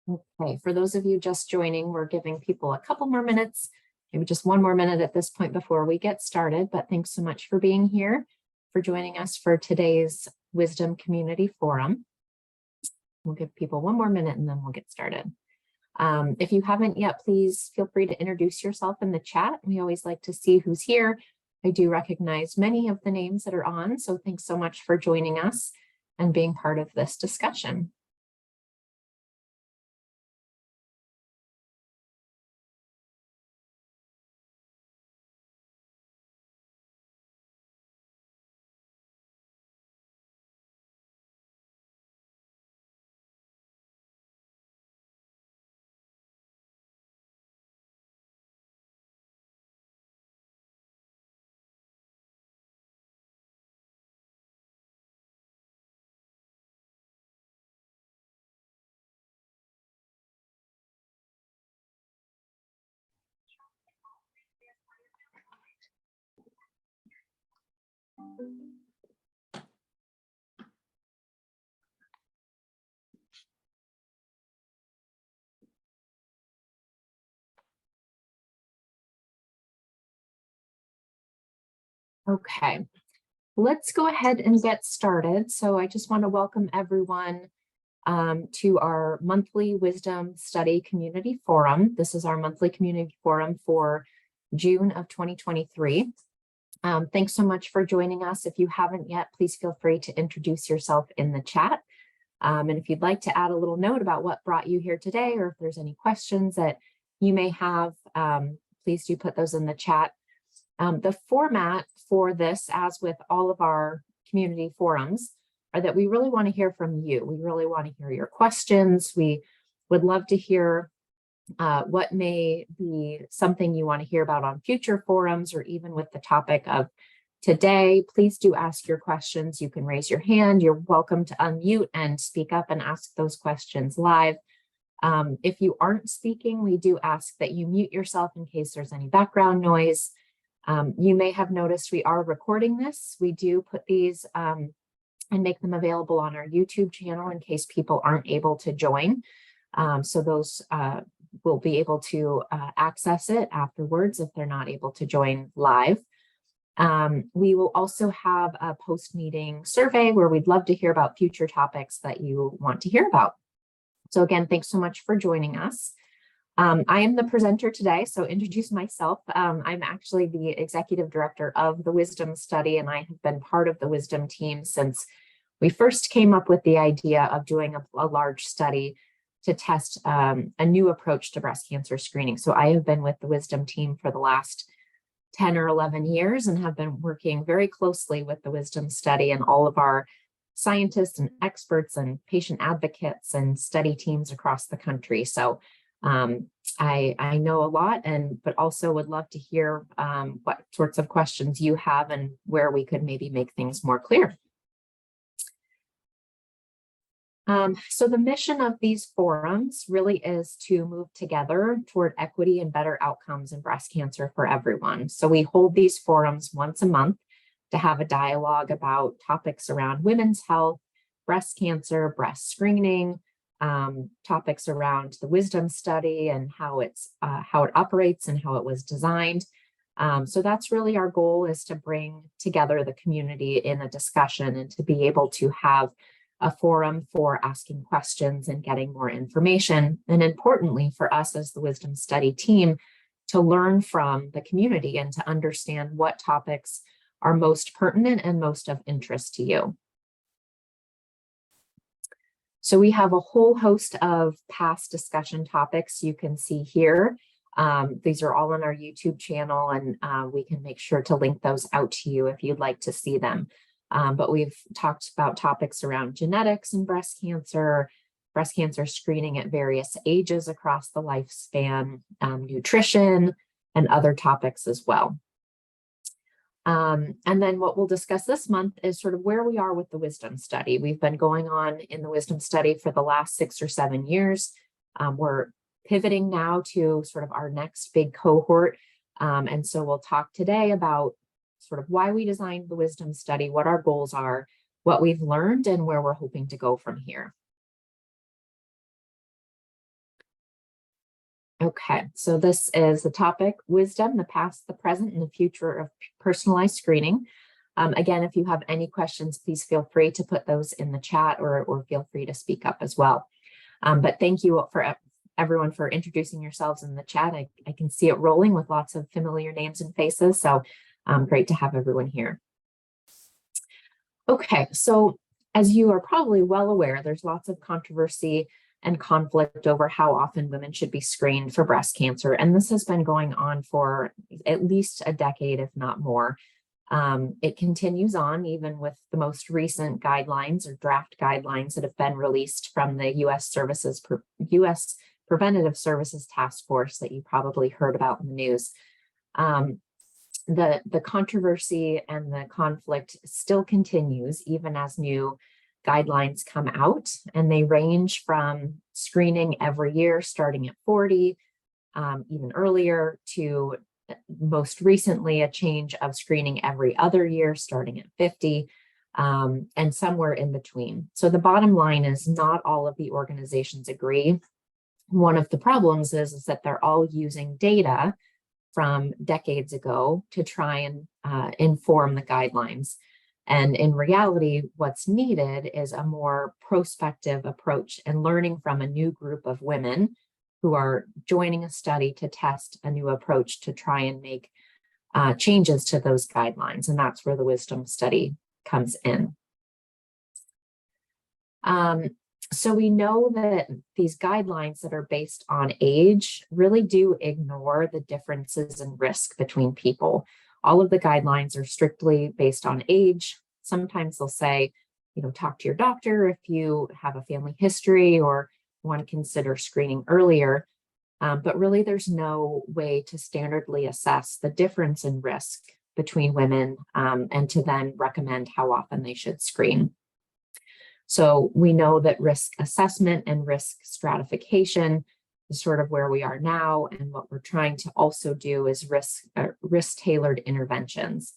Okay, for those of you just joining, we're giving people a couple more minutes, maybe just one more minute at this point before we get started, but thanks so much for being here, for joining us for today's Wisdom Community Forum. We'll give people one more minute and then we'll get started. If you haven't yet, please feel free to introduce yourself in the chat. We always like to see who's here. I do recognize many of the names that are on, so thanks so much for joining us and being part of this discussion. Okay, let's go ahead and get started. So I just want to welcome everyone to our monthly Wisdom Study Community Forum. This is our monthly community forum for June of 2023. Thanks so much for joining us. If you haven't yet, please feel free to introduce yourself in the chat. And if you'd like to add a little note about what brought you here today, or if there's any questions that you may have, please do put those in the chat. The format for this, as with all of our community forums, are that we really want to hear from you. We really want to hear your questions. We would love to hear what may be something you want to hear about on future forums, or even with the topic of today. Please do ask your questions. You can raise your hand. You're welcome to unmute and speak up and ask those questions live. If you aren't speaking, we do ask that you mute yourself in case there's any background noise. You may have noticed we are recording this. We do put these and make them available on our YouTube channel in case people aren't able to join. So those will be able to access it afterwards if they're not able to join live. We will also have a post-meeting survey where we'd love to hear about future topics that you want to hear about. So again, thanks so much for joining us. I am the presenter today, so introduce myself. I'm actually the executive director of the Wisdom Study, and I have been part of the Wisdom team since we first came up with the idea of doing a large study to test a new approach to breast cancer screening. So I have been with the Wisdom team for the last 10 or 11 years and have been working very closely with the Wisdom Study and all of our scientists and experts and patient advocates and study teams across the country. So I know a lot, but also would love to hear what sorts of questions you have and where we could maybe make things more clear. So the mission of these forums really is to move together toward equity and better outcomes in breast cancer for everyone. So we hold these forums once a month to have a dialogue about topics around women's health, breast cancer, breast screening, topics around the Wisdom Study and how it operates and how it was designed. So that's really our goal, is to bring together the community in a discussion and to be able to have a forum for asking questions and getting more information. And importantly, for us as the Wisdom Study team, to learn from the community and to understand what topics are most pertinent and most of interest to you. So we have a whole host of past discussion topics you can see here. These are all on our YouTube channel, and we can make sure to link those out to you if you'd like to see them. But we've talked about topics around genetics and breast cancer screening at various ages across the lifespan, nutrition, and other topics as well. And then what we'll discuss this month is sort of where we are with the Wisdom Study. We've been going on in the Wisdom Study for the last 6 or 7 years. We're pivoting now to sort of our next big cohort. And so we'll talk today about sort of why we designed the Wisdom Study, what our goals are, what we've learned, and where we're hoping to go from here. Okay, so this is the topic, wisdom, the past, the present, and the future of personalized screening. Again, if you have any questions, please feel free to put those in the chat or feel free to speak up as well. But thank you for everyone for introducing yourselves in the chat. I can see it rolling with lots of familiar names and faces, so great to have everyone here. Okay, so as you are probably well aware, there's lots of controversy and conflict over how often women should be screened for breast cancer. And this has been going on for at least a decade, if not more. It continues on even with the most recent guidelines or draft guidelines that have been released from the U.S. Preventative Services Task Force that you probably heard about in the news. The controversy and the conflict still continues even as new guidelines come out, and they range from screening every year starting at 40, even earlier, to most recently a change of screening every other year starting at 50, and somewhere in between. So the bottom line is not all of the organizations agree. One of the problems is that they're all using data from decades ago to try and inform the guidelines. And in reality, what's needed is a more prospective approach and learning from a new group of women who are joining a study to test a new approach to try and make changes to those guidelines. And that's where the wisdom study comes in. So we know that these guidelines that are based on age really do ignore the differences in risk between people. All of the guidelines are strictly based on age. Sometimes they'll say, talk to your doctor if you have a family history or want to consider screening earlier. But really, there's no way to standardly assess the difference in risk between women and to then recommend how often they should screen. So we know that risk assessment and risk stratification is sort of where we are now. And what we're trying to also do is risk-tailored interventions.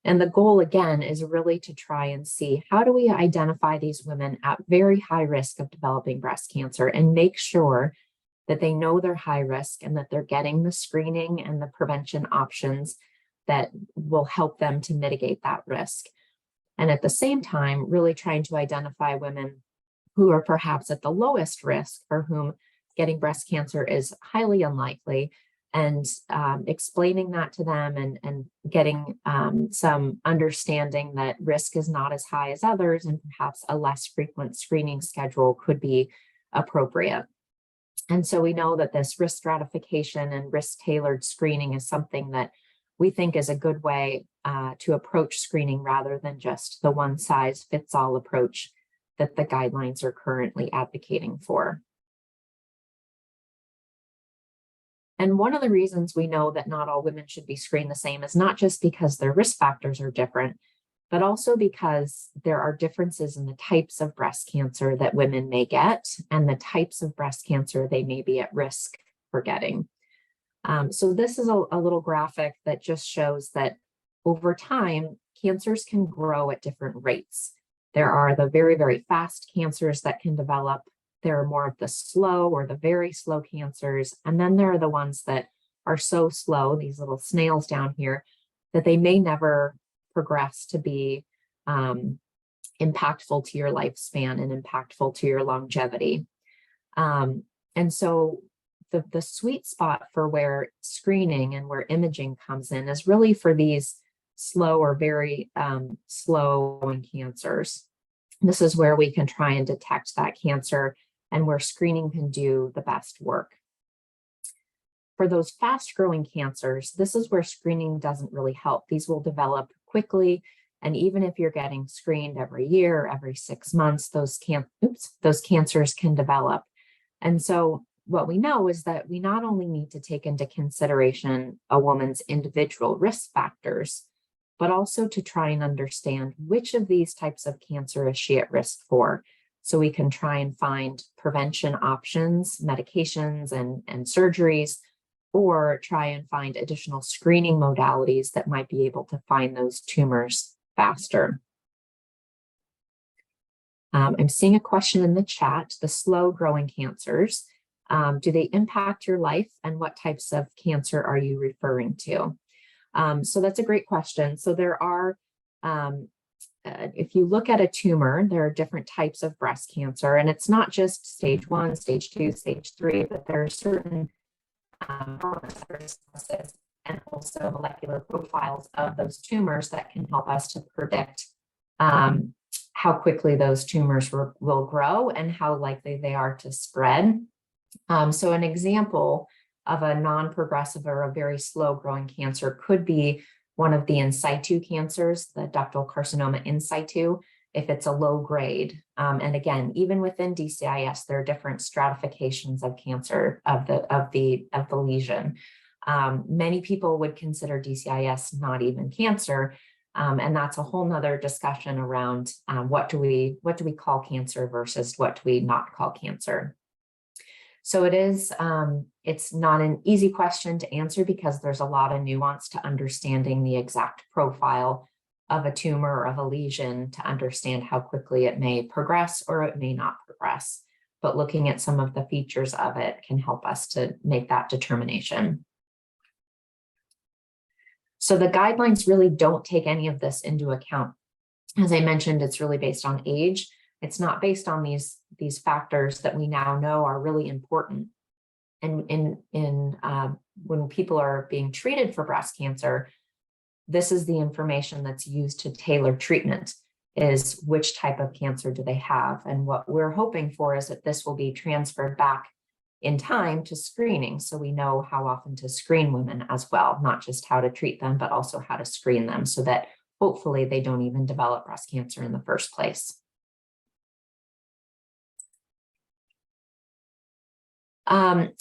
And the goal, again, is really to try and see how do we identify these women at very high risk of developing breast cancer and make sure that they know they're high risk and that they're getting the screening and the prevention options that will help them to mitigate that risk. And at the same time, really trying to identify women who are perhaps at the lowest risk for whom getting breast cancer is highly unlikely, and explaining that to them and getting some understanding that risk is not as high as others and perhaps a less frequent screening schedule could be appropriate. And so we know that this risk stratification and risk-tailored screening is something that we think is a good way to approach screening rather than just the one-size-fits-all approach that the guidelines are currently advocating for. And one of the reasons we know that not all women should be screened the same is not just because their risk factors are different, but also because there are differences in the types of breast cancer that women may get and the types of breast cancer they may be at risk for getting. So this is a little graphic that just shows that over time, cancers can grow at different rates. There are the very, very fast cancers that can develop. There are more of the slow or the very slow cancers. And then there are the ones that are so slow, these little snails down here, that they may never progress to be impactful to your lifespan and impactful to your longevity. And so the sweet spot for where screening and where imaging comes in is really for these slow or very slow cancers. This is where we can try and detect that cancer and where screening can do the best work. For those fast-growing cancers, this is where screening doesn't really help. These will develop quickly, and even if you're getting screened every year, every 6 months, those cancers can develop. And so what we know is that we not only need to take into consideration a woman's individual risk factors, but also to try and understand which of these types of cancer is she at risk for. So we can try and find prevention options, medications and surgeries, or try and find additional screening modalities that might be able to find those tumors faster. I'm seeing a question in the chat, the slow growing cancers. Do they impact your life, and what types of cancer are you referring to? So that's a great question. So there are, if you look at a tumor, there are different types of breast cancer, and it's not just stage 1, stage 2, stage 3, but there are certain and also molecular profiles of those tumors that can help us to predict how quickly those tumors will grow and how likely they are to spread. So an example of a non-progressive or a very slow growing cancer could be one of the in situ cancers, the ductal carcinoma in situ, if it's a low grade. And again, even within DCIS, there are different stratifications of cancer of the lesion. Many people would consider DCIS not even cancer, and that's a whole nother discussion around what do we call cancer versus what do we not call cancer. So it's not an easy question to answer because there's a lot of nuance to understanding the exact profile of a tumor or of a lesion to understand how quickly it may progress or it may not progress. But looking at some of the features of it can help us to make that determination. So the guidelines really don't take any of this into account. As I mentioned, it's really based on age. It's not based on these factors that we now know are really important. And when people are being treated for breast cancer, this is the information that's used to tailor treatment, is which type of cancer do they have. And what we're hoping for is that this will be transferred back in time to screening. So we know how often to screen women as well, not just how to treat them, but also how to screen them so that hopefully they don't even develop breast cancer in the first place.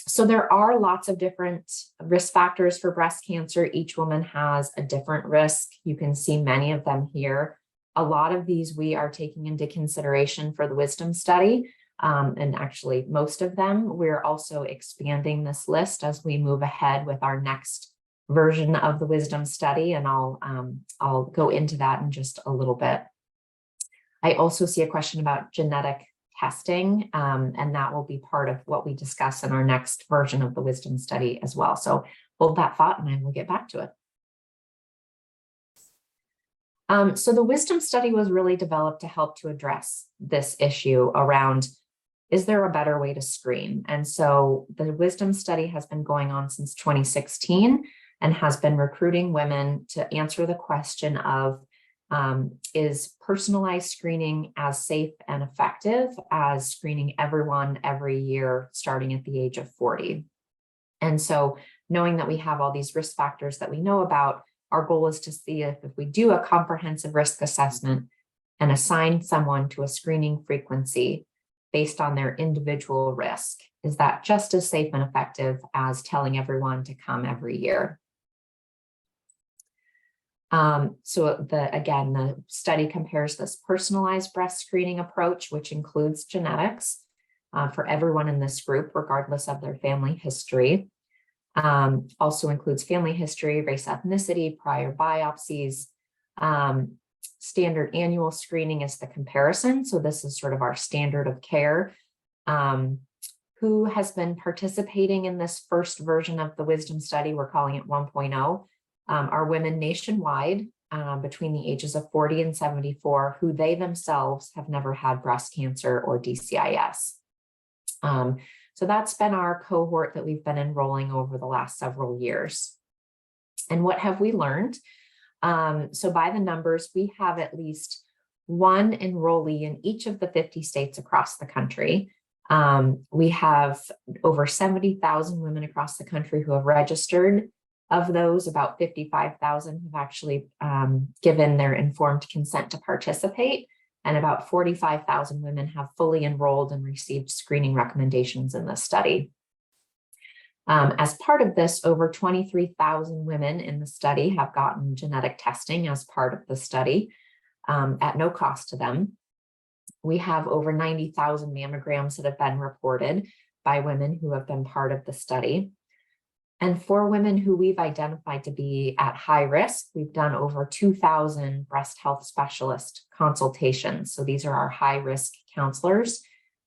So there are lots of different risk factors for breast cancer. Each woman has a different risk. You can see many of them here. A lot of these we are taking into consideration for the Wisdom study. And actually most of them, we're also expanding this list as we move ahead with our next version of the Wisdom study. And I'll go into that in just a little bit. I also see a question about genetic testing, and that will be part of what we discuss in our next version of the Wisdom study as well. So hold that thought and I will get back to it. So the Wisdom study was really developed to help to address this issue around, is there a better way to screen? And so the Wisdom study has been going on since 2016 and has been recruiting women to answer the question of, is personalized screening as safe and effective as screening everyone every year starting at the age of 40? And so knowing that we have all these risk factors that we know about, our goal is to see if we do a comprehensive risk assessment and assign someone to a screening frequency based on their individual risk, is that just as safe and effective as telling everyone to come every year? So again, the study compares this personalized breast screening approach, which includes genetics for everyone in this group, regardless of their family history. Also includes family history, race, ethnicity, prior biopsies. Standard annual screening is the comparison. So this is sort of our standard of care. Who has been participating in this first version of the Wisdom study? We're calling it 1.0. Are women nationwide between the ages of 40 and 74 who they themselves have never had breast cancer or DCIS. So that's been our cohort that we've been enrolling over the last several years. And what have we learned? So by the numbers, we have at least one enrollee in each of the 50 states across the country. We have over 70,000 women across the country who have registered. Of those, about 55,000 have actually given their informed consent to participate, and about 45,000 women have fully enrolled and received screening recommendations in this study. As part of this, over 23,000 women in the study have gotten genetic testing as part of the study at no cost to them. We have over 90,000 mammograms that have been reported by women who have been part of the study. And for women who we've identified to be at high risk, we've done over 2,000 breast health specialist consultations. So these are our high risk counselors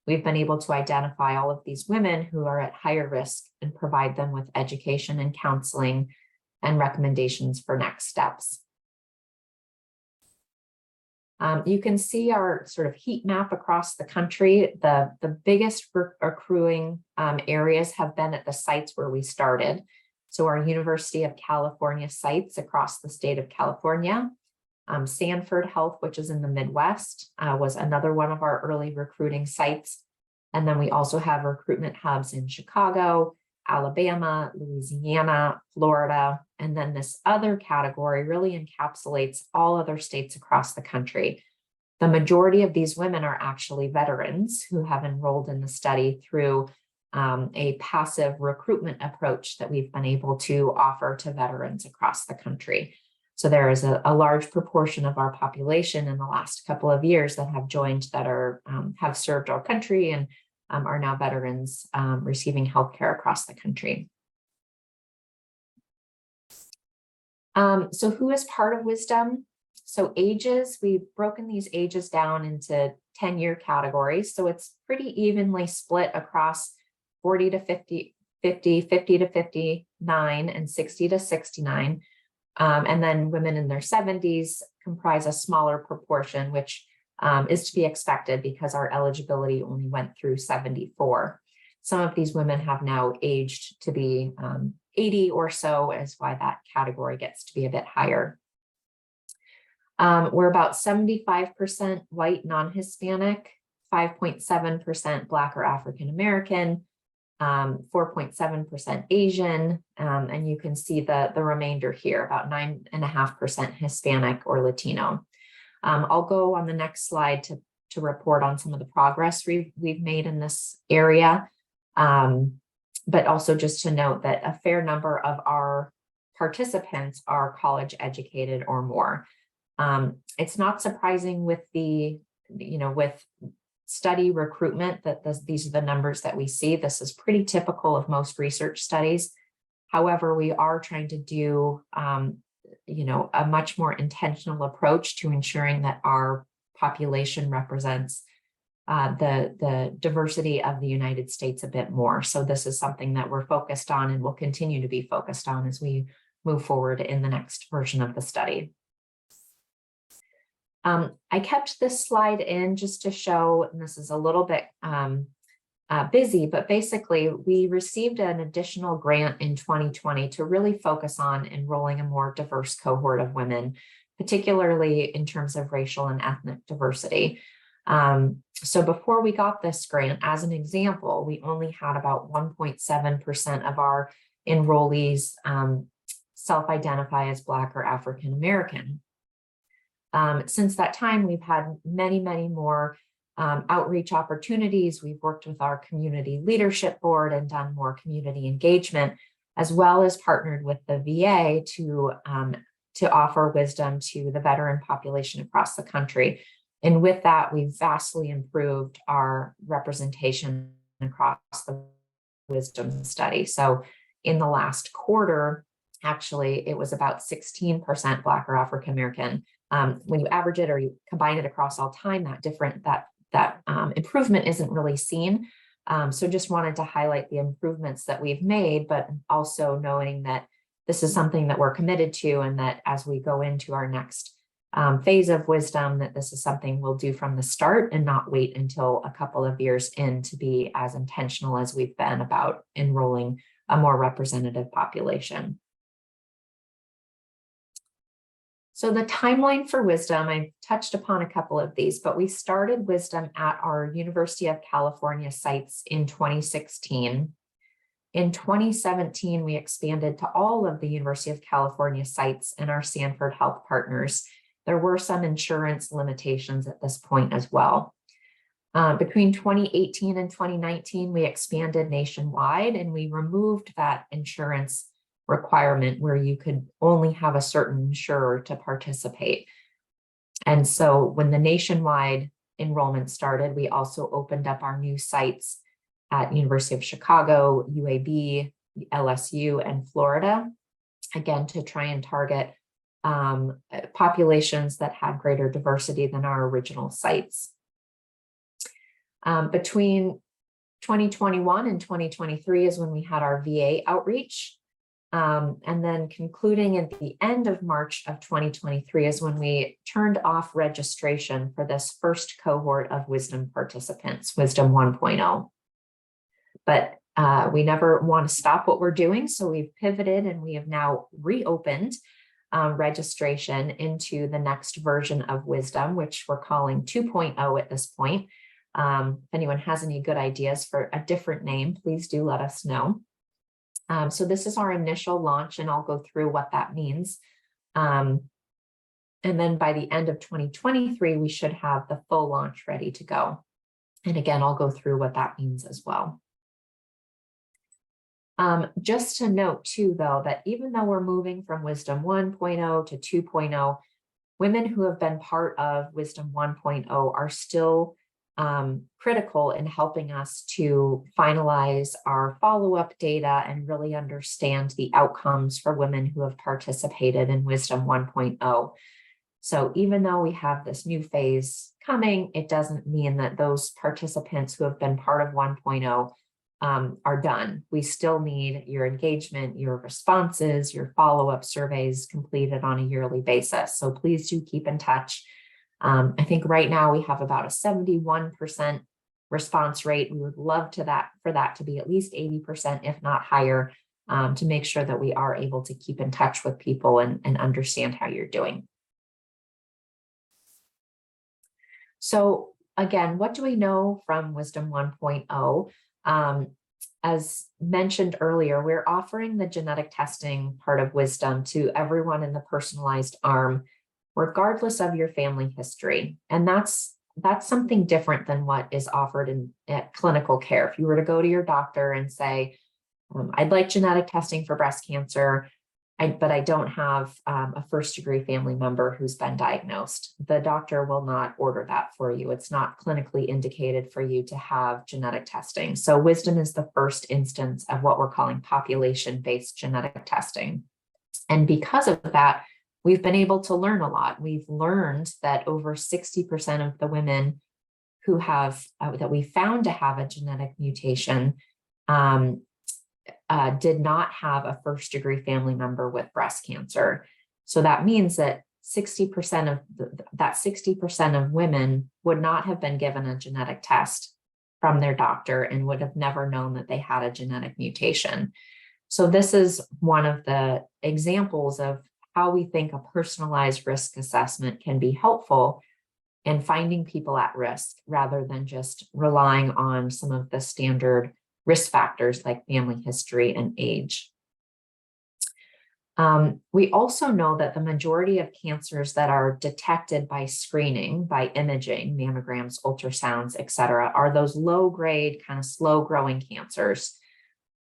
we've been able to identify all of these women who are at higher risk and provide them with education and counseling and recommendations for next steps. You can see our sort of heat map across the country. The biggest accruing areas have been at the sites where we started. So our University of California sites across the state of California. Sanford Health, which is in the Midwest, was another one of our early recruiting sites. And then we also have recruitment hubs in Chicago, Alabama, Louisiana, Florida, and then this other category really encapsulates all other states across the country. The majority of these women are actually veterans who have enrolled in the study through a passive recruitment approach that we've been able to offer to veterans across the country. So there is a large proportion of our population in the last couple of years that have joined that have served our country and are now veterans receiving healthcare across the country. So who is part of Wisdom? So ages, we've broken these ages down into 10-year categories. So it's pretty evenly split across 40 to 50, 50 to 59, and 60 to 69. And then women in their 70s comprise a smaller proportion, which is to be expected because our eligibility only went through 74. Some of these women have now aged to be 80 or so, is why that category gets to be a bit higher. We're about 75% white, non-Hispanic, 5.7% Black or African American, 4.7% Asian, and you can see the remainder here, about 9.5% Hispanic or Latino. I'll go on the next slide to report on some of the progress we've made in this area, but also just to note that a fair number of our participants are college educated or more. It's not surprising with with study recruitment that these are the numbers that we see. This is pretty typical of most research studies. However, we are trying to do a much more intentional approach to ensuring that our population represents the diversity of the United States a bit more. So this is something that we're focused on and will continue to be focused on as we move forward in the next version of the study. I kept this slide in just to show, and this is a little bit busy, but basically we received an additional grant in 2020 to really focus on enrolling a more diverse cohort of women, particularly in terms of racial and ethnic diversity. So before we got this grant, as an example, we only had about 1.7% of our enrollees self-identify as Black or African American. Since that time, we've had many more outreach opportunities. We've worked with our community leadership board and done more community engagement, as well as partnered with the VA to offer Wisdom to the veteran population across the country. And with that, we've vastly improved our representation across the Wisdom study. So in the last quarter, actually, it was about 16% Black or African American. When you average it or you combine it across all time, that improvement isn't really seen. So just wanted to highlight the improvements that we've made, but also knowing that this is something that we're committed to, and that as we go into our next phase of Wisdom, that this is something we'll do from the start and not wait until a couple of years in to be as intentional as we've been about enrolling a more representative population. So the timeline for Wisdom, I touched upon a couple of these, but we started Wisdom at our University of California sites in 2016. In 2017, we expanded to all of the University of California sites and our Sanford Health partners. There were some insurance limitations at this point as well. Between 2018 and 2019, we expanded nationwide, and we removed that insurance requirement where you could only have a certain insurer to participate. And so when the nationwide enrollment started, we also opened up our new sites at University of Chicago, UAB, LSU, and Florida, again, to try and target populations that had greater diversity than our original sites. Between 2021 and 2023 is when we had our VA outreach. And then concluding at the end of March of 2023 is when we turned off registration for this first cohort of Wisdom participants, Wisdom 1.0. But we never want to stop what we're doing. So we've pivoted and we have now reopened registration into the next version of Wisdom, which we're calling 2.0 at this point. If anyone has any good ideas for a different name, please do let us know. So this is our initial launch, and I'll go through what that means. And then by the end of 2023, we should have the full launch ready to go. And again, I'll go through what that means as well. Just to note too, though, that even though we're moving from Wisdom 1.0 to 2.0, women who have been part of Wisdom 1.0 are still critical in helping us to finalize our follow-up data and really understand the outcomes for women who have participated in Wisdom 1.0. So even though we have this new phase coming, it doesn't mean that those participants who have been part of 1.0 are done. We still need your engagement, your responses, your follow-up surveys completed on a yearly basis. So please do keep in touch. I think right now we have about a 71% response rate. We would love for that to be at least 80%, if not higher, to make sure that we are able to keep in touch with people and understand how you're doing. So again, what do we know from Wisdom 1.0? As mentioned earlier, we're offering the genetic testing part of Wisdom to everyone in the personalized arm, regardless of your family history. And that's something different than what is offered at clinical care. If you were to go to your doctor and say, I'd like genetic testing for breast cancer, but I don't have a first-degree family member who's been diagnosed, the doctor will not order that for you. It's not clinically indicated for you to have genetic testing. So Wisdom is the first instance of what we're calling population-based genetic testing. And because of that, we've been able to learn a lot. We've learned that over 60% of the women who have, that we found to have a genetic mutation, did not have a first-degree family member with breast cancer. So that means that 60% of women would not have been given a genetic test from their doctor and would have never known that they had a genetic mutation. So this is one of the examples of how we think a personalized risk assessment can be helpful in finding people at risk rather than just relying on some of the standard risk factors like family history and age. We also know that the majority of cancers that are detected by screening, by imaging, mammograms, ultrasounds, et cetera, are those low-grade, kind of slow-growing cancers.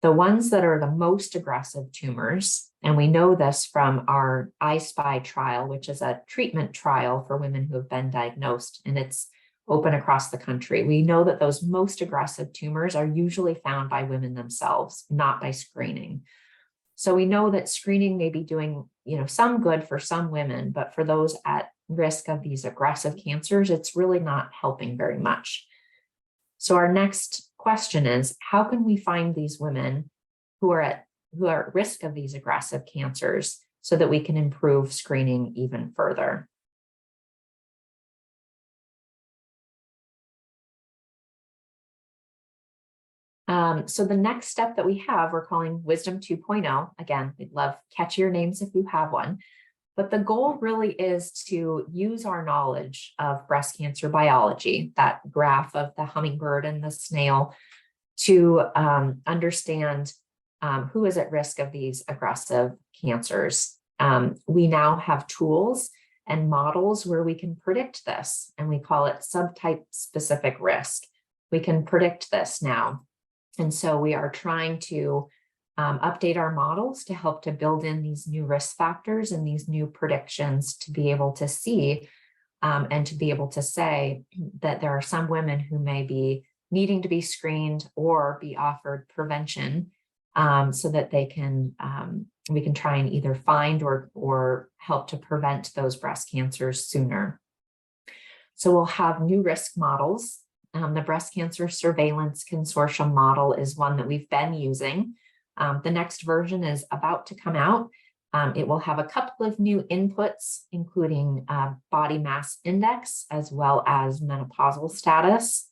The ones that are the most aggressive tumors, and we know this from our I-SPY trial, which is a treatment trial for women who have been diagnosed, and it's open across the country. We know that those most aggressive tumors are usually found by women themselves, not by screening. So we know that screening may be doing, some good for some women, but for those at risk of these aggressive cancers, it's really not helping very much. So our next question is, how can we find these women who are at risk of these aggressive cancers so that we can improve screening even further? So the next step that we have, we're calling Wisdom 2.0. Again, we'd love catchier names if you have one. But the goal really is to use our knowledge of breast cancer biology, that graph of the hummingbird and the snail, to understand who is at risk of these aggressive cancers. We now have tools and models where we can predict this, and we call it subtype specific risk. We can predict this now. And so we are trying to update our models to help to build in these new risk factors and these new predictions to be able to see and to be able to say that there are some women who may be needing to be screened or be offered prevention so that they can we can try and either find or help to prevent those breast cancers sooner. So we'll have new risk models The Breast Cancer Surveillance Consortium model is one that we've been using. The next version is about to come out. It will have a couple of new inputs, including body mass index, as well as menopausal status.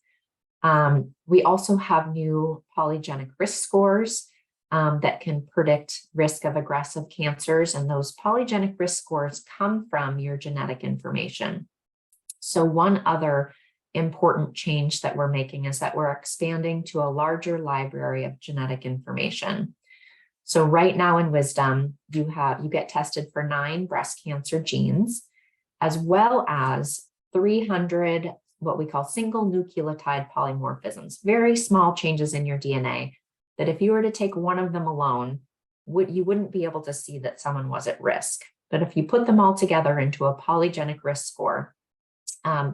We also have new polygenic risk scores that can predict risk of aggressive cancers, and those polygenic risk scores come from your genetic information. So one other important change that we're making is that we're expanding to a larger library of genetic information. So right now in Wisdom, you get tested for 9 breast cancer genes, as well as 300 what we call single nucleotide polymorphisms, very small changes in your DNA that if you were to take one of them alone, you wouldn't be able to see that someone was at risk. But if you put them all together into a polygenic risk score,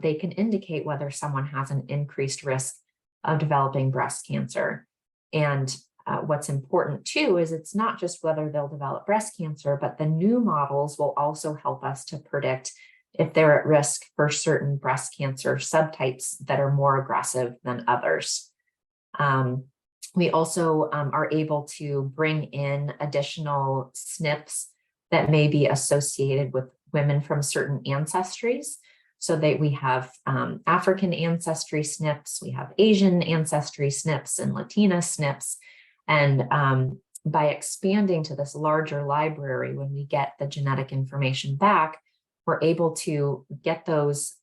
they can indicate whether someone has an increased risk of developing breast cancer. And what's important too is it's not just whether they'll develop breast cancer, but the new models will also help us to predict if they're at risk for certain breast cancer subtypes that are more aggressive than others. We also are able to bring in additional SNPs that may be associated with women from certain ancestries. So that we have African ancestry SNPs, we have Asian ancestry SNPs, and Latina SNPs. And by expanding to this larger library, when we get the genetic information back, we're able to get those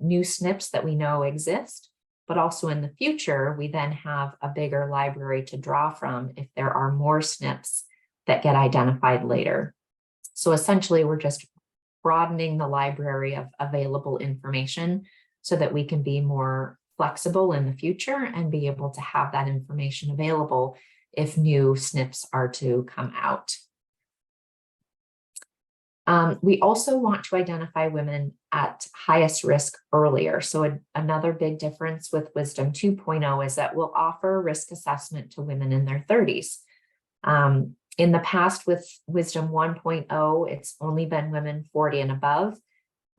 new SNPs that we know exist, but also in the future, we then have a bigger library to draw from if there are more SNPs that get identified later. So essentially, we're just broadening the library of available information so that we can be more flexible in the future and be able to have that information available if new SNPs are to come out. We also want to identify women at highest risk earlier. So another big difference with Wisdom 2.0 is that we'll offer risk assessment to women in their 30s. In the past with Wisdom 1.0, it's only been women 40 and above.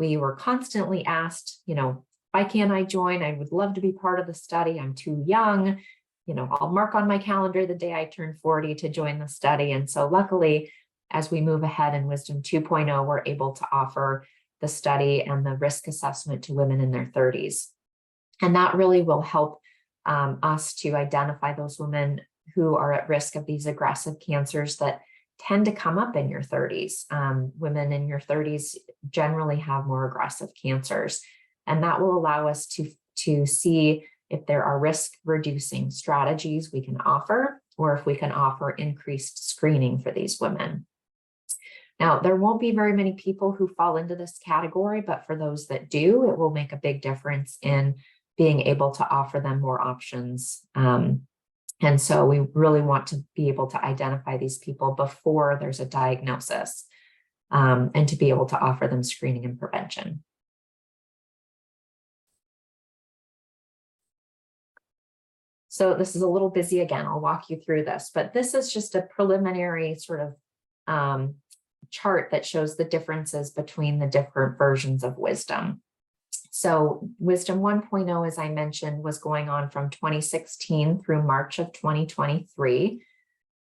We were constantly asked, why can't I join? I would love to be part of the study. I'm too young. I'll mark on my calendar the day I turn 40 to join the study. And so luckily, as we move ahead in Wisdom 2.0, we're able to offer the study and the risk assessment to women in their 30s. And that really will help us to identify those women who are at risk of these aggressive cancers that tend to come up in your 30s. Women in your 30s generally have more aggressive cancers, and that will allow us to see if there are risk-reducing strategies we can offer, or if we can offer increased screening for these women. Now, there won't be very many people who fall into this category, but for those that do, it will make a big difference in being able to offer them more options. And so we really want to be able to identify these people before there's a diagnosis, and to be able to offer them screening and prevention. So this is a little busy again, I'll walk you through this, but this is just a preliminary sort of chart that shows the differences between the different versions of Wisdom. So Wisdom 1.0, as I mentioned, was going on from 2016 through March of 2023.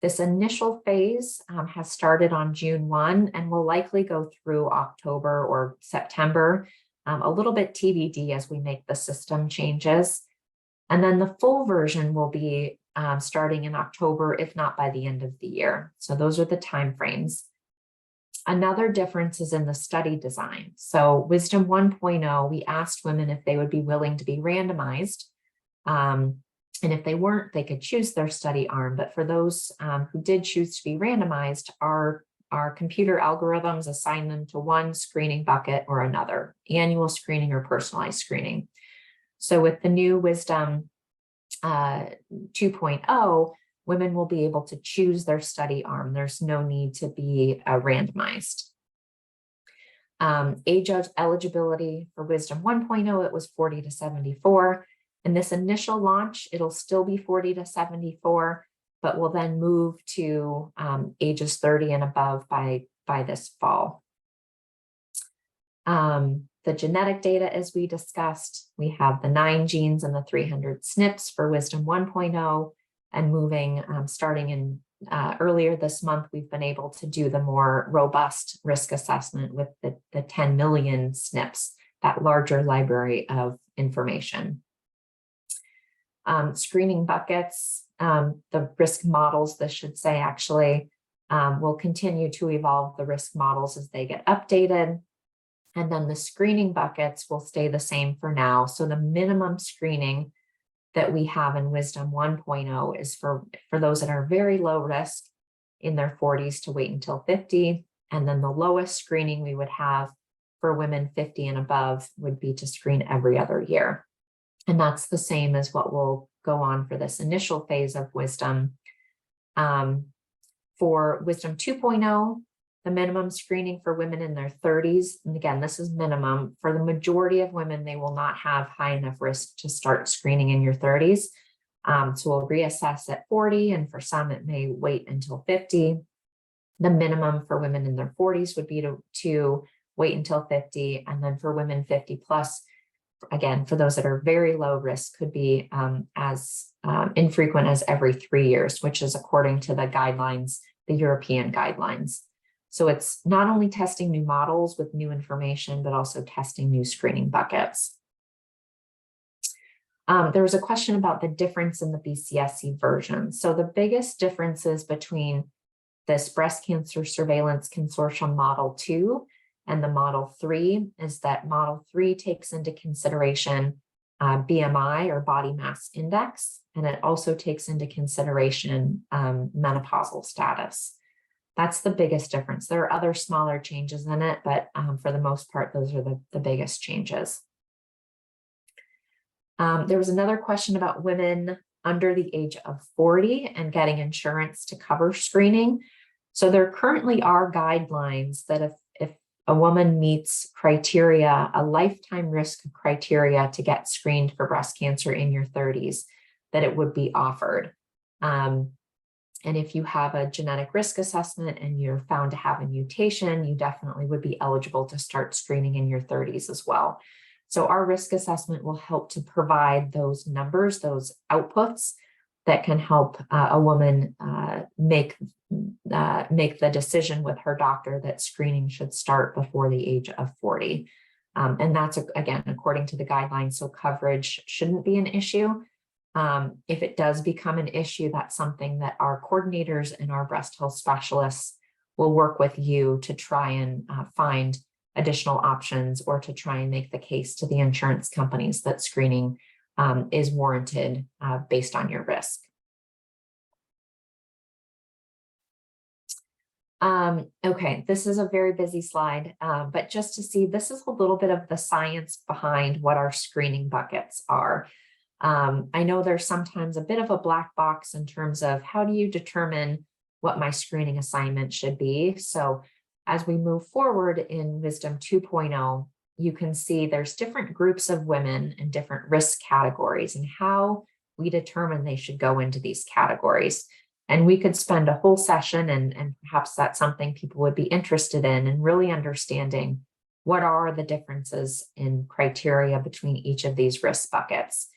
This initial phase has started on June 1 and will likely go through October or September, a little bit TBD as we make the system changes. And then the full version will be starting in October, if not by the end of the year. So those are the timeframes. Another difference is in the study design. So Wisdom 1.0, we asked women if they would be willing to be randomized. And if they weren't, they could choose their study arm. But for those who did choose to be randomized, our computer algorithms assign them to one screening bucket or another, annual screening or personalized screening. So with the new Wisdom 2.0, women will be able to choose their study arm. There's no need to be randomized. Age of eligibility for Wisdom 1.0, it was 40 to 74. In this initial launch, it'll still be 40 to 74, but will then move to ages 30 and above by this fall. the genetic data, as we discussed, we have the 9 genes and the 300 SNPs for Wisdom 1.0, and moving, starting in earlier this month, we've been able to do the more robust risk assessment with the 10 million SNPs, that larger library of information. Screening buckets, the risk models, this should say actually, will continue to evolve the risk models as they get updated. And then the screening buckets will stay the same for now. So the minimum screening that we have in Wisdom 1.0 is for those that are very low risk in their 40s to wait until 50. And then the lowest screening we would have for women 50 and above would be to screen every other year. And that's the same as what will go on for this initial phase of Wisdom. For Wisdom 2.0, the minimum screening for women in their 30s, and again, this is minimum, for the majority of women, they will not have high enough risk to start screening in your 30s. So we'll reassess at 40, and for some, it may wait until 50. The minimum for women in their 40s would be to wait until 50, and then for women 50 plus, again, for those that are very low risk, could be as infrequent as every 3 years, which is according to the guidelines, the European guidelines. So it's not only testing new models with new information, but also testing new screening buckets. There was a question about the difference in the BCSC version. So the biggest differences between this Breast Cancer Surveillance Consortium Model 2 and the Model 3 is that Model 3 takes into consideration BMI or body mass index, and it also takes into consideration menopausal status. That's the biggest difference. There are other smaller changes in it, but for the most part, those are the biggest changes. There was another question about women under the age of 40 and getting insurance to cover screening. So there currently are guidelines that if a woman meets criteria, a lifetime risk criteria to get screened for breast cancer in your 30s, that it would be offered. And if you have a genetic risk assessment and you're found to have a mutation, you definitely would be eligible to start screening in your 30s as well. So our risk assessment will help to provide those numbers, those outputs that can help a woman make the decision with her doctor that screening should start before the age of 40. And that's, again, according to the guidelines, so coverage shouldn't be an issue. If it does become an issue, that's something that our coordinators and our breast health specialists will work with you to try and find additional options, or to try and make the case to the insurance companies that screening is warranted based on your risk. Okay, this is a very busy slide, but just to see, this is a little bit of the science behind what our screening buckets are. I know there's sometimes a bit of a black box in terms of how do you determine what my screening assignment should be. So as we move forward in Wisdom 2.0, you can see there's different groups of women in different risk categories and how we determine they should go into these categories. And we could spend a whole session, and perhaps that's something people would be interested in really understanding what are the differences in criteria between each of these risk buckets.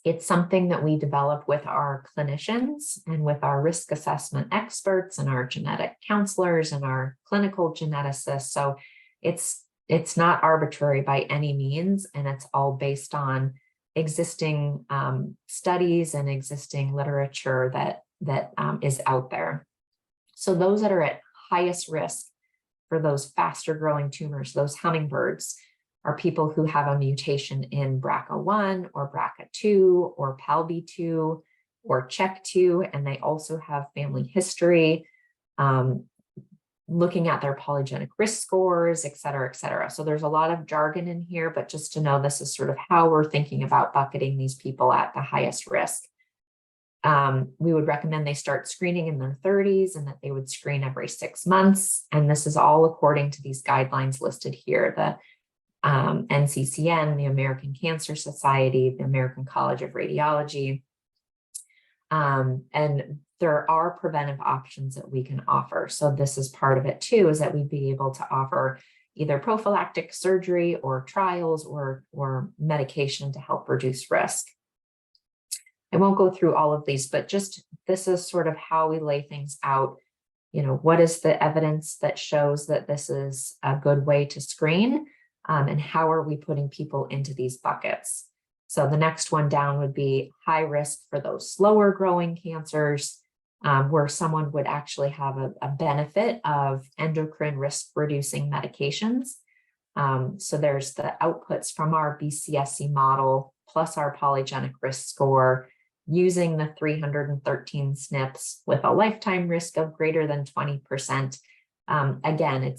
It's something that we develop with our clinicians and with our risk assessment experts and our genetic counselors and our clinical geneticists. So it's not arbitrary by any means, and it's all based on existing studies and existing literature that is out there. So those that are at highest risk for those faster growing tumors, those hummingbirds, are people who have a mutation in BRCA1 or BRCA2 or PALB2 or CHEK2, and they also have family history, looking at their polygenic risk scores, et cetera, et cetera. So there's a lot of jargon in here, but just to know this is sort of how we're thinking about bucketing these people at the highest risk. We would recommend they start screening in their 30s and that they would screen every 6 months. And this is all according to these guidelines listed here, the NCCN, the American Cancer Society, the American College of Radiology. And there are preventive options that we can offer. So this is part of it too, is that we'd be able to offer either prophylactic surgery or trials or medication to help reduce risk. I won't go through all of these, but just this is sort of how we lay things out. What is the evidence that shows that this is a good way to screen, and how are we putting people into these buckets? So the next one down would be high risk for those slower growing cancers, where someone would actually have a benefit of endocrine risk reducing medications. So there's the outputs from our BCSC model plus our polygenic risk score using the 313 SNPs with a lifetime risk of greater than 20%. Again,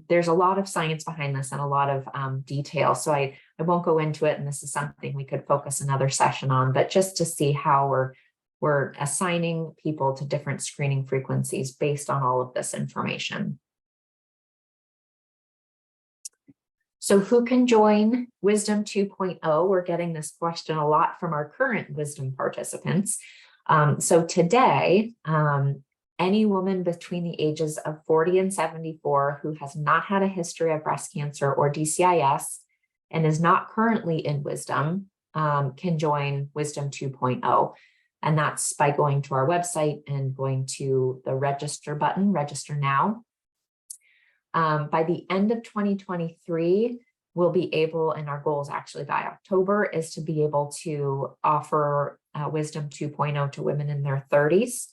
there's a lot of science behind this and a lot of detail. So I won't go into it, and this is something we could focus another session on, but just to see how we're assigning people to different screening frequencies based on all of this information. So who can join Wisdom 2.0? We're getting this question a lot from our current Wisdom participants. So today, any woman between the ages of 40 and 74 who has not had a history of breast cancer or DCIS and is not currently in Wisdom can join Wisdom 2.0. And that's by going to our website and going to the register button, register now. By the end of 2023, we'll be able, and our goal is actually by October, is to be able to offer Wisdom 2.0 to women in their 30s.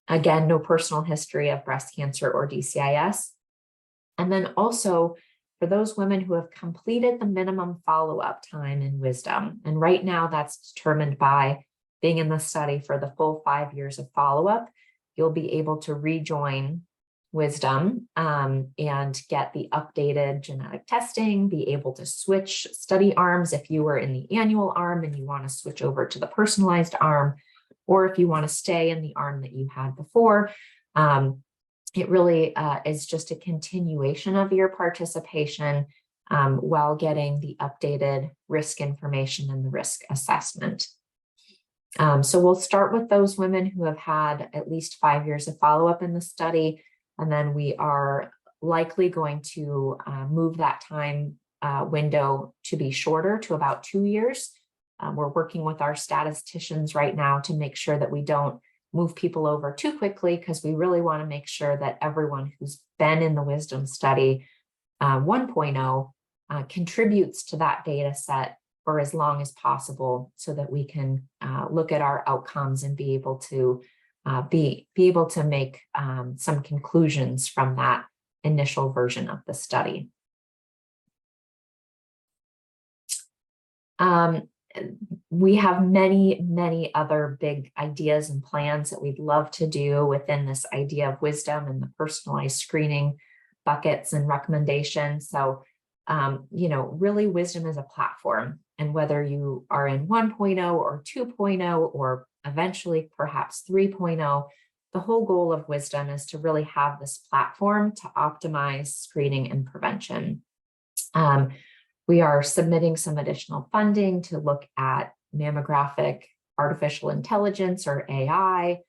Again, no personal history of breast cancer or DCIS. And then also for those women who have completed the minimum follow-up time in Wisdom. And right now that's determined by being in the study for the full 5 years of follow-up. You'll be able to rejoin Wisdom and get the updated genetic testing, be able to switch study arms if you were in the annual arm and you want to switch over to the personalized arm, or if you want to stay in the arm that you had before. It really is just a continuation of your participation while getting the updated risk information and the risk assessment. So we'll start with those women who have had at least 5 years of follow-up in the study. And then we are likely going to move that time window to be shorter to about 2 years. We're working with our statisticians right now to make sure that we don't move people over too quickly, because we really want to make sure that everyone who's been in the Wisdom study 1.0 contributes to that data set for as long as possible, so that we can look at our outcomes and be able to be able to make some conclusions from that initial version of the study. We have many other big ideas and plans that we'd love to do within this idea of Wisdom and the personalized screening buckets and recommendations. So, really Wisdom is a platform, and whether you are in 1.0 or 2.0 or eventually perhaps 3.0, the whole goal of Wisdom is to really have this platform to optimize screening and prevention. We are submitting some additional funding to look at mammographic artificial intelligence, or AI,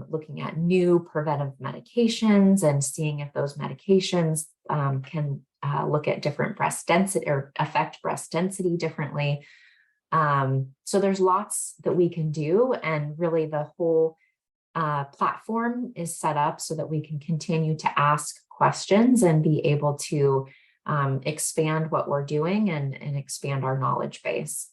looking at new preventive medications and seeing if those medications can look at different breast density or affect breast density differently. So there's lots that we can do, and really the whole platform is set up so that we can continue to ask questions and be able to expand what we're doing and expand our knowledge base.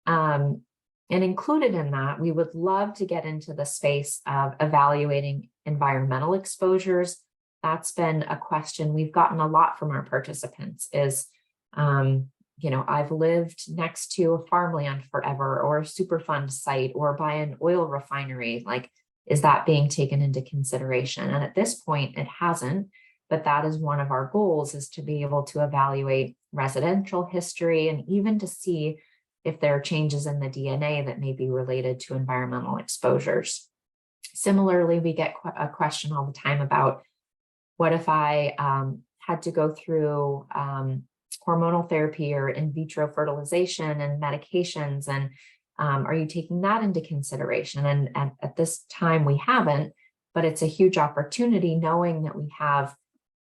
And included in that, we would love to get into the space of evaluating environmental exposures. That's been a question we've gotten a lot from our participants is, I've lived next to a farmland forever, or a Superfund site, or by an oil refinery. Like, is that being taken into consideration? And at this point, it hasn't, but that is one of our goals, is to be able to evaluate residential history and even to see if there are changes in the DNA that may be related to environmental exposures. Similarly, we get a question all the time about, what if I had to go through hormonal therapy or in vitro fertilization and medications, and are you taking that into consideration? And at this time we haven't, but it's a huge opportunity knowing that we have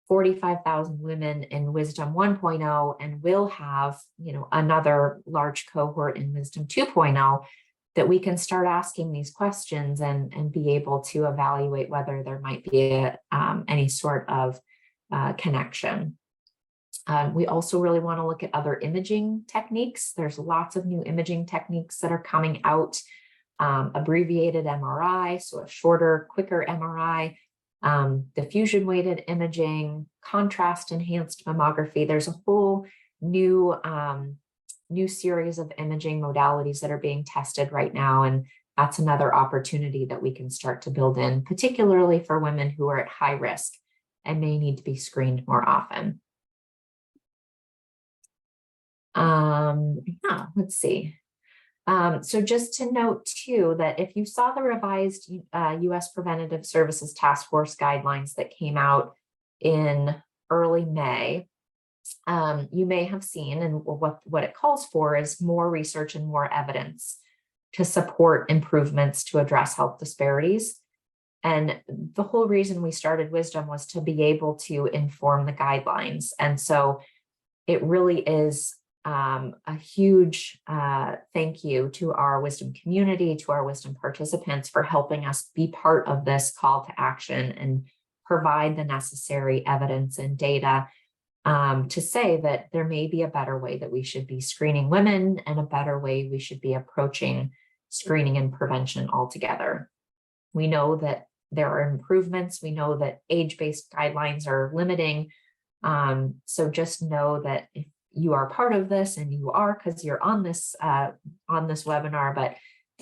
45,000 women in Wisdom 1.0 and will have, another large cohort in Wisdom 2.0, that we can start asking these questions and be able to evaluate whether there might be any sort of connection. We also really want to look at other imaging techniques. There's lots of new imaging techniques that are coming out, abbreviated MRI, so a shorter, quicker MRI, diffusion weighted imaging, contrast enhanced mammography. There's a whole new series of imaging modalities that are being tested right now. And that's another opportunity that we can start to build in, particularly for women who are at high risk and may need to be screened more often. Let's see. So just to note too, that if you saw the revised U.S. Preventative Services Task Force guidelines that came out in early May, you may have seen, and what it calls for is more research and more evidence to support improvements to address health disparities. And the whole reason we started Wisdom was to be able to inform the guidelines. And so it really is a huge thank you to our Wisdom community, to our Wisdom participants for helping us be part of this call to action and provide the necessary evidence and data to say that there may be a better way that we should be screening women and a better way we should be approaching screening and prevention altogether. We know that there are improvements. We know that age-based guidelines are limiting. So just know that if you are part of this, and you are because you're on this webinar, but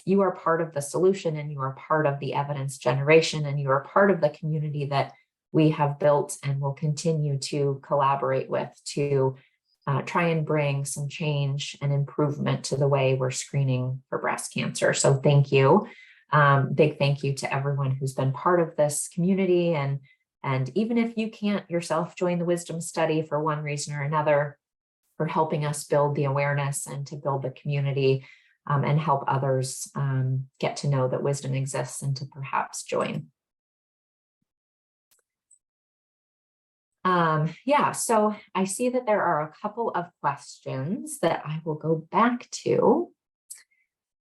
you are part of the solution, and you are part of the evidence generation, and you are part of the community that we have built and will continue to collaborate with to try and bring some change and improvement to the way we're screening for breast cancer. So thank you. Big thank you to everyone who's been part of this community. And even if you can't yourself join the Wisdom study for one reason or another, for helping us build the awareness and to build the community and help others get to know that Wisdom exists and to perhaps join. So I see that there are a couple of questions that I will go back to.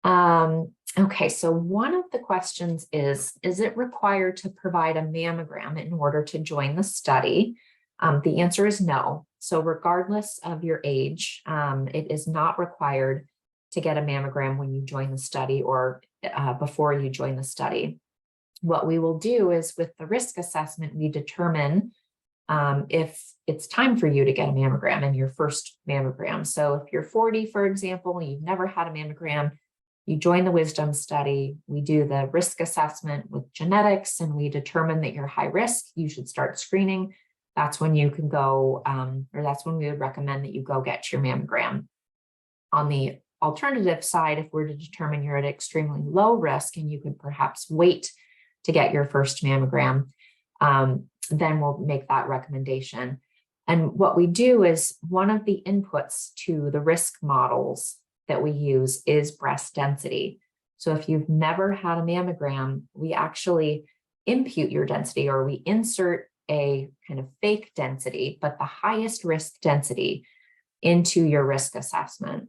Okay, so one of the questions is it required to provide a mammogram in order to join the study? The answer is no. So regardless of your age, it is not required to get a mammogram when you join the study or before you join the study. What we will do is with the risk assessment, we determine if it's time for you to get a mammogram in your first mammogram. So if you're 40, for example, and you've never had a mammogram, you join the Wisdom study, we do the risk assessment with genetics, and we determine that you're high risk, you should start screening. That's when you can go, or that's when we would recommend that you go get your mammogram. On the alternative side, if we're to determine you're at extremely low risk and you could perhaps wait to get your first mammogram, then we'll make that recommendation. And what we do is one of the inputs to the risk models that we use is breast density. So if you've never had a mammogram, we actually impute your density, or we insert a kind of fake density, but the highest risk density into your risk assessment.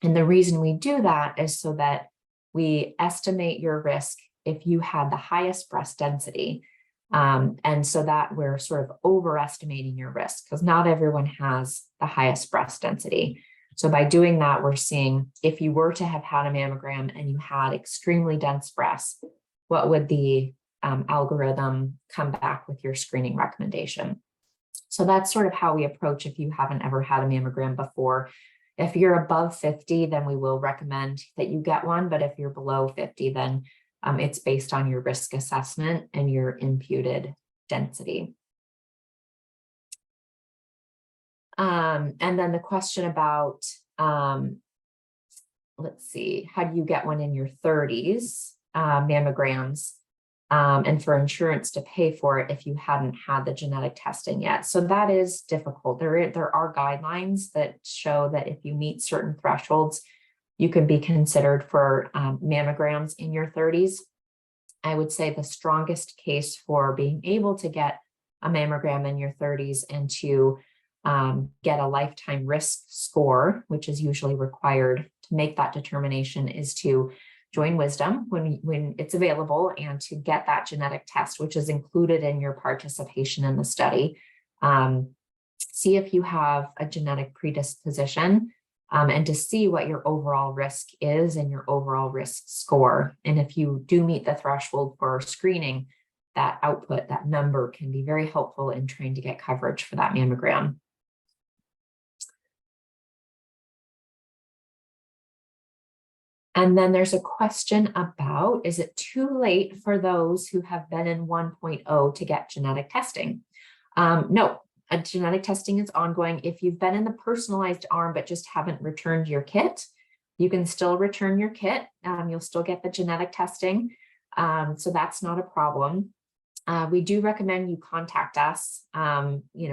And the reason we do that is so that we estimate your risk if you had the highest breast density. And so that we're sort of overestimating your risk because not everyone has the highest breast density. So by doing that, we're seeing if you were to have had a mammogram and you had extremely dense breasts, what would the algorithm come back with your screening recommendation? So that's sort of how we approach if you haven't ever had a mammogram before. If you're above 50, then we will recommend that you get one. But if you're below 50, then it's based on your risk assessment and your imputed density. And then the question about, let's see, how do you get one in your 30s, mammograms, and for insurance to pay for it if you hadn't had the genetic testing yet. So that is difficult. There are guidelines that show that if you meet certain thresholds, you can be considered for mammograms in your 30s. I would say the strongest case for being able to get a mammogram in your 30s and to get a lifetime risk score, which is usually required to make that determination, is to join Wisdom when it's available and to get that genetic test, which is included in your participation in the study. See if you have a genetic predisposition and to see what your overall risk is and your overall risk score. And if you do meet the threshold for screening, that output, that number can be very helpful in trying to get coverage for that mammogram. And then there's a question about, is it too late for those who have been in 1.0 to get genetic testing? No, genetic testing is ongoing. If you've been in the personalized arm but just haven't returned your kit, you can still return your kit. You'll still get the genetic testing. So that's not a problem. We do recommend you contact us,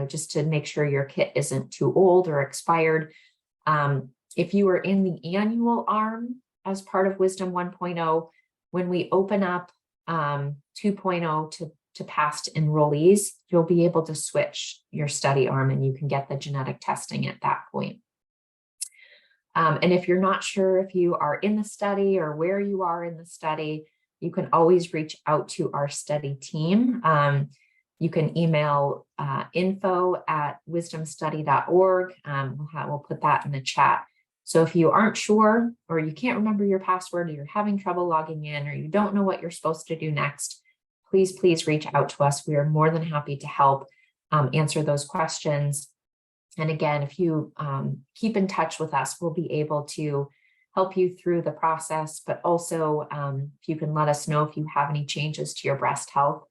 just to make sure your kit isn't too old or expired. If you are in the annual arm as part of Wisdom 1.0, when we open up 2.0 to past enrollees, you'll be able to switch your study arm and you can get the genetic testing at that point. And if you're not sure if you are in the study or where you are in the study, you can always reach out to our study team. You can email info@wisdomstudy.org. We'll put that in the chat. So if you aren't sure, or you can't remember your password, or you're having trouble logging in, or you don't know what you're supposed to do next, please reach out to us. We are more than happy to help answer those questions. And again, if you keep in touch with us, we'll be able to help you through the process, but also if you can let us know if you have any changes to your breast health,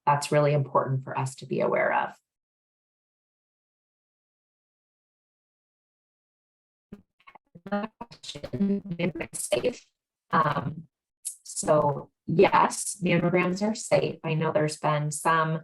that's really important for us to be aware of. Safe. So yes, mammograms are safe. I know there's been some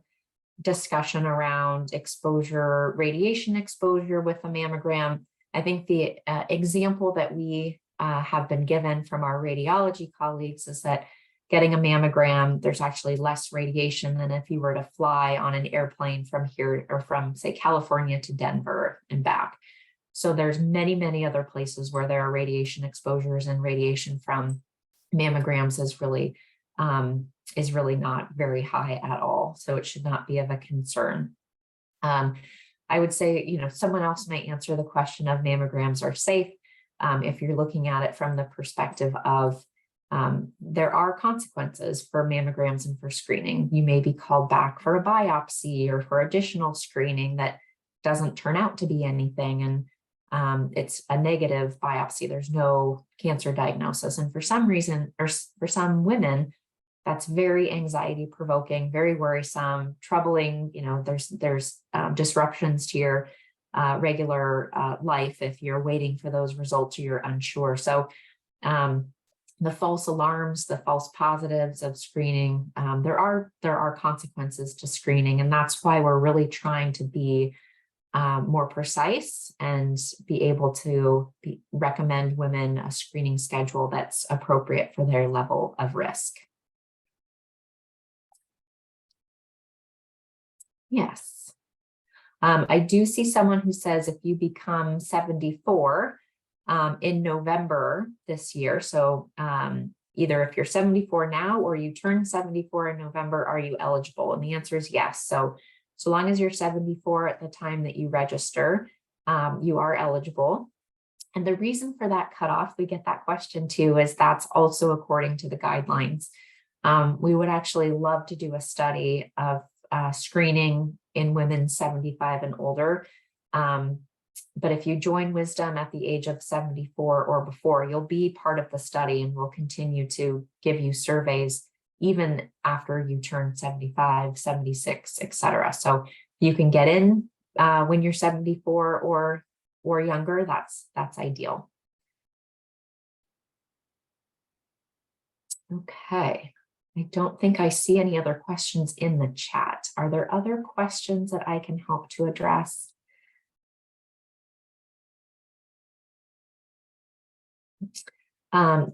discussion around exposure, radiation exposure with a mammogram. I think the example that we have been given from our radiology colleagues is that getting a mammogram, there's actually less radiation than if you were to fly on an airplane from here or from, say, California to Denver and back. So there's many other places where there are radiation exposures, and radiation from mammograms is really not very high at all. So it should not be of a concern. I would say, someone else might answer the question of mammograms are safe. If you're looking at it from the perspective of there are consequences for mammograms and for screening. You may be called back for a biopsy or for additional screening that doesn't turn out to be anything. And it's a negative biopsy. There's no cancer diagnosis. And for some reason, or for some women, that's very anxiety provoking, very worrisome, troubling. There's disruptions to your regular life if you're waiting for those results or you're unsure. So the false alarms, the false positives of screening, there are consequences to screening. And that's why we're really trying to be more precise and be able to recommend women a screening schedule that's appropriate for their level of risk. Yes. I do see someone who says if you become 74 in November this year, so either if you're 74 now or you turn 74 in November, are you eligible? And the answer is yes. So long as you're 74 at the time that you register, you are eligible. And the reason for that cutoff, we get that question too, is that's also according to the guidelines. We would actually love to do a study of screening in women 75 and older. But if you join Wisdom at the age of 74 or before, you'll be part of the study, and we'll continue to give you surveys even after you turn 75, 76, etc. So you can get in when you're 74 or younger. That's ideal. Okay. I don't think I see any other questions in the chat. Are there other questions that I can help to address?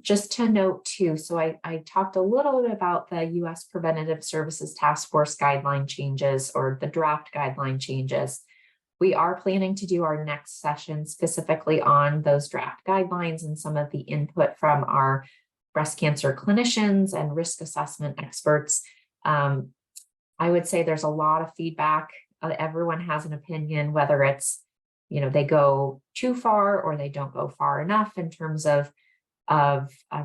Just to note too, so I talked a little bit about the U.S. Preventative Services Task Force guideline changes or the draft guideline changes. We are planning to do our next session specifically on those draft guidelines and some of the input from our breast cancer clinicians and risk assessment experts. I would say there's a lot of feedback. Everyone has an opinion, whether it's, they go too far or they don't go far enough in terms of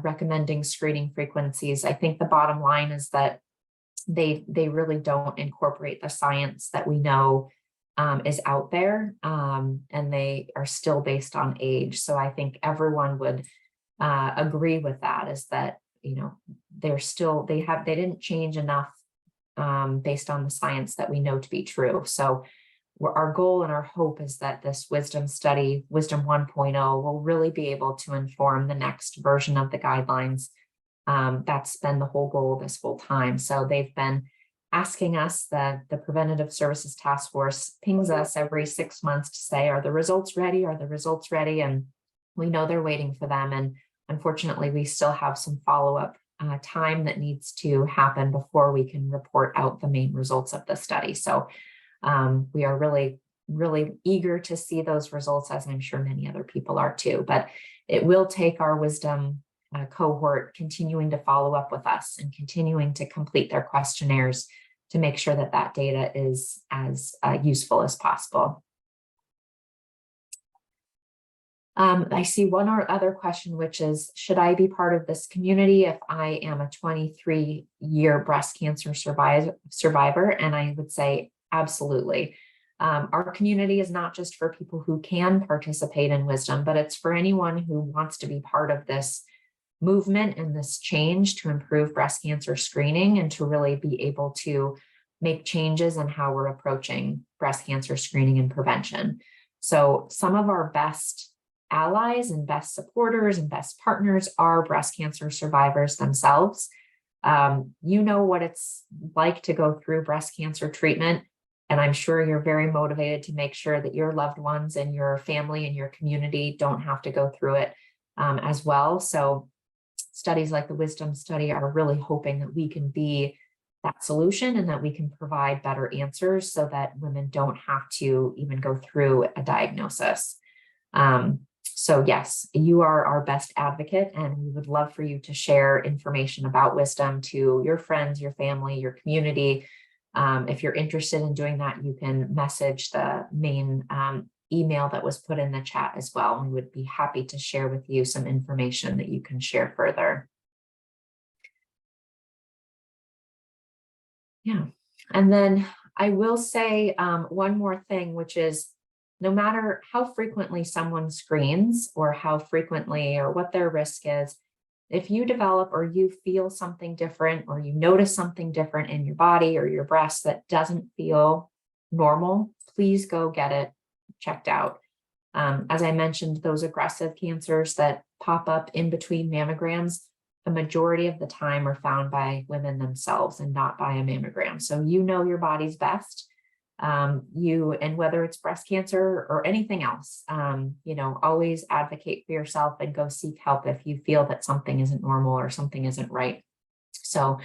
recommending screening frequencies. I think the bottom line is that they really don't incorporate the science that we know is out there, and they are still based on age. So I think everyone would agree with that, is that they didn't change enough based on the science that we know to be true. So our goal and our hope is that this wisdom study, Wisdom 1.0, will really be able to inform the next version of the guidelines. That's been the whole goal this whole time. So they've been asking us, the Preventative Services Task Force pings us every 6 months to say, are the results ready? Are the results ready? And we know they're waiting for them. And unfortunately, we still have some follow-up time that needs to happen before we can report out the main results of the study. So we are really, really eager to see those results, as I'm sure many other people are too. But it will take our wisdom cohort continuing to follow up with us and continuing to complete their questionnaires to make sure that that data is as useful as possible. I see one or other question, which is, should I be part of this community if I am a 23-year breast cancer survivor? And I would say absolutely. Our community is not just for people who can participate in wisdom, but it's for anyone who wants to be part of this movement and this change to improve breast cancer screening and to really be able to make changes in how we're approaching breast cancer screening and prevention. So some of our best allies and best supporters and best partners are breast cancer survivors themselves. You know what it's like to go through breast cancer treatment, and I'm sure you're very motivated to make sure that your loved ones and your family and your community don't have to go through it as well. So studies like the Wisdom study are really hoping that we can be that solution and that we can provide better answers so that women don't have to even go through a diagnosis. So yes, you are our best advocate, and we would love for you to share information about Wisdom to your friends, your family, your community. If you're interested in doing that, you can message the main email that was put in the chat as well. We would be happy to share with you some information that you can share further. Yeah, and then I will say one more thing, which is, no matter how frequently someone screens or how frequently or what their risk is, if you develop or you feel something different or you notice something different in your body or your breast that doesn't feel normal, please go get it checked out. As I mentioned, those aggressive cancers that pop up in between mammograms, the majority of the time are found by women themselves and not by a mammogram. So you know your body's best. And whether it's breast cancer or anything else, always advocate for yourself and go seek help if you feel that something isn't normal or something isn't right. So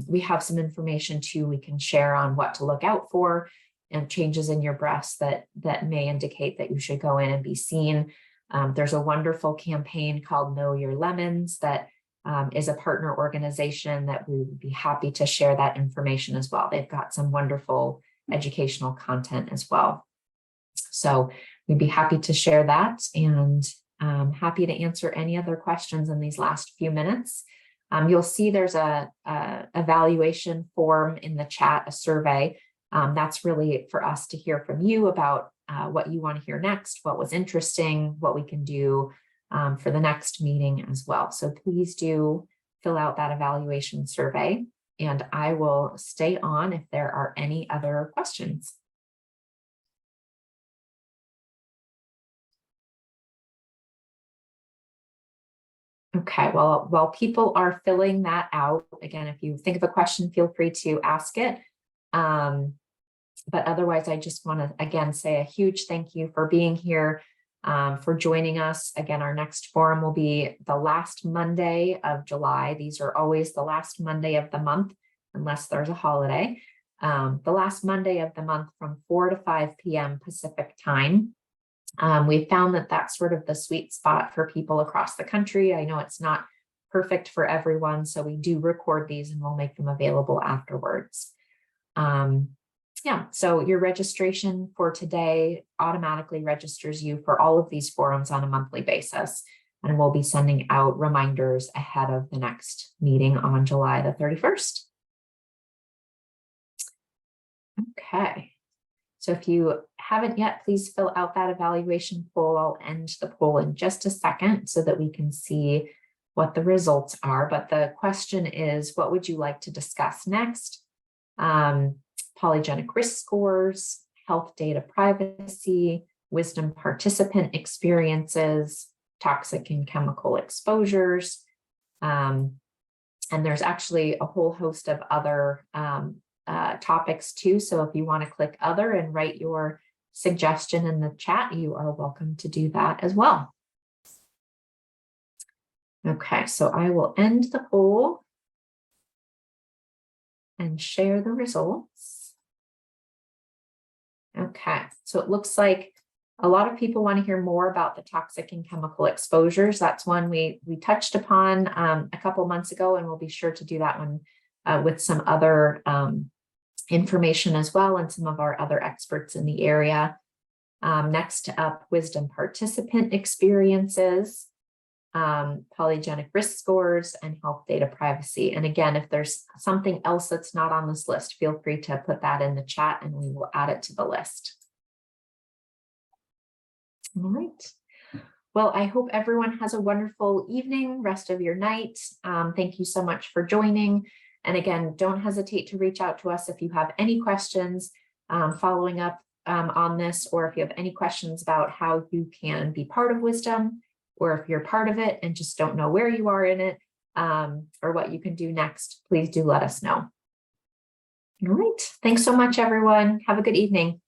we have some information too we can share on what to look out for and changes in your breast that may indicate that you should go in and be seen. There's a wonderful campaign called Know Your Lemons that is a partner organization that we would be happy to share that information as well. They've got some wonderful educational content as well. So we'd be happy to share that, and happy to answer any other questions in these last few minutes. You'll see there's a evaluation form in the chat, a survey. That's really for us to hear from you about what you want to hear next, what was interesting, what we can do for the next meeting as well. So please do fill out that evaluation survey, and I will stay on if there are any other questions. Okay, well, while people are filling that out, again, if you think of a question, feel free to ask it. But otherwise, I just want to, again, say a huge thank you for being here. for joining us. Again, our next forum will be the last Monday of July. These are always the last Monday of the month, unless there's a holiday. The last Monday of the month from 4 to 5 p.m. Pacific time. We found that that's sort of the sweet spot for people across the country. I know it's not perfect for everyone, so we do record these and we'll make them available afterwards. Yeah, so your registration for today automatically registers you for all of these forums on a monthly basis. And we'll be sending out reminders ahead of the next meeting on July the 31st. Okay, so if you haven't yet, please fill out that evaluation poll. I'll end the poll in just a second so that we can see what the results are. But the question is, what would you like to discuss next? Polygenic risk scores, health data privacy, wisdom participant experiences, toxic and chemical exposures. And there's actually a whole host of other topics too. So if you want to click other and write your suggestion in the chat, you are welcome to do that as well. Okay, so I will end the poll and share the results. Okay, so it looks like a lot of people want to hear more about the toxic and chemical exposures. That's one we touched upon a couple months ago, and we'll be sure to do that one with some other information as well, and some of our other experts in the area. Next up, wisdom participant experiences, polygenic risk scores, and health data privacy. And again, if there's something else that's not on this list, feel free to put that in the chat and we will add it to the list. All right. Well, I hope everyone has a wonderful evening, rest of your night. Thank you so much for joining. And again, don't hesitate to reach out to us if you have any questions following up on this, or if you have any questions about how you can be part of Wisdom, or if you're part of it and just don't know where you are in it, or what you can do next, please do let us know. All right. Thanks so much, everyone. Have a good evening.